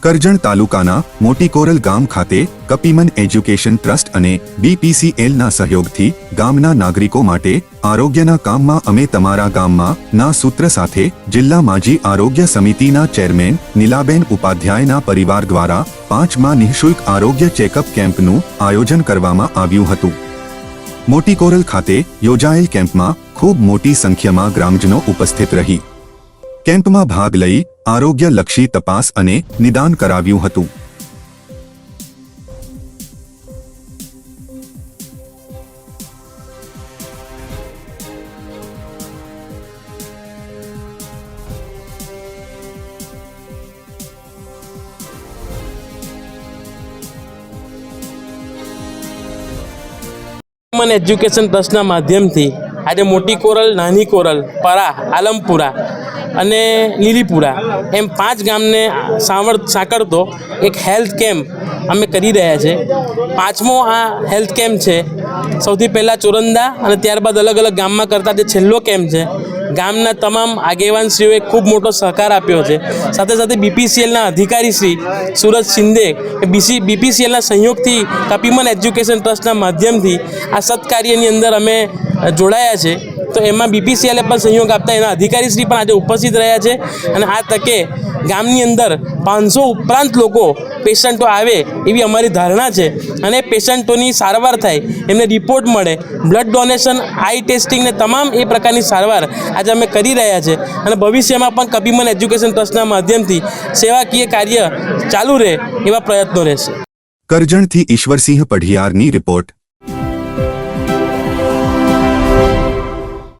કરજણ તાલુકાના મોટી કોરલ ગામ ખાતે કપિમન એજ્યુકેશન ટ્રસ્ટ અને BPCL ના સહયોગથી ગામના નાગરિકો માટે આરોગ્યના કામમાં અમે તમારા ગામમાં ના સૂત્ર સાથે જિલ્લા માજી આરોગ્ય સમિતિના ચેરમેન નીલાબેન ઉપાધ્યાયના પરિવાર દ્વારા 5મા નિઃશુલ્ક આરોગ્ય ચેકઅપ કેમ્પનું આયોજન કરવામાં આવ્યું હતું। મોટી કોરલ ખાતે યોજાયેલ કેમ્પમાં ખૂબ મોટી સંખ્યામાં ગ્રામજનો ઉપસ્થિત રહી કેમ્પમાં ભાગ લઈ આરોગ્યલક્ષી તપાસ અને નિદાન કરાવ્યું હતું। કપિમન એજ્યુકેશન ટ્રસ્ટના માધ્યમથી આજે મોટી કોરલ, નાની કોરલ, પરા, આલમપુરા અને લીલીપુરા એમ 5 ગામને સાંકળતો એક હેલ્થ કેમ્પ અમે કરી રહ્યા છે। 5મો આ હેલ્થ કેમ્પ છે। સૌથી પહેલાં ચોરંદા અને ત્યારબાદ અલગ અલગ ગામમાં કરતા જે છેલ્લો કેમ્પ છે। ગામના તમામ આગેવાનશ્રીઓએ ખૂબ મોટો સહકાર આપ્યો છે। સાથે સાથે BPCLના અધિકારી શ્રી સુરજ શિંદે BPCLના સહયોગથી કપિમન એજ્યુકેશન ટ્રસ્ટના માધ્યમથી આ સત્કાર્યની અંદર અમે જોડાયા છે। તો એમાં BPCLએ પણ સહયોગ આપતા એના અધિકારીશ્રી પણ આજે ઉપસ્થિત રહ્યા છે અને આ તકે ગામની અંદર 500 ઉપરાંત લોકો પેશન્ટો આવે એવી અમારી ધારણા છે અને પેશન્ટોની સારવાર થાય, એમને રિપોર્ટ મળે, બ્લડ ડોનેશન, આઈ ટેસ્ટિંગ ને તમામ એ પ્રકારની સારવાર આજે અમે કરી રહ્યા છે અને ભવિષ્યમાં પણ કપિમન એજ્યુકેશન ટ્રસ્ટના માધ્યમથી સેવાકીય કાર્ય ચાલુ રહે એવા પ્રયત્નો રહેશે। કરજણથી ઈશ્વરસિંહ પઢિયારની રિપોર્ટ।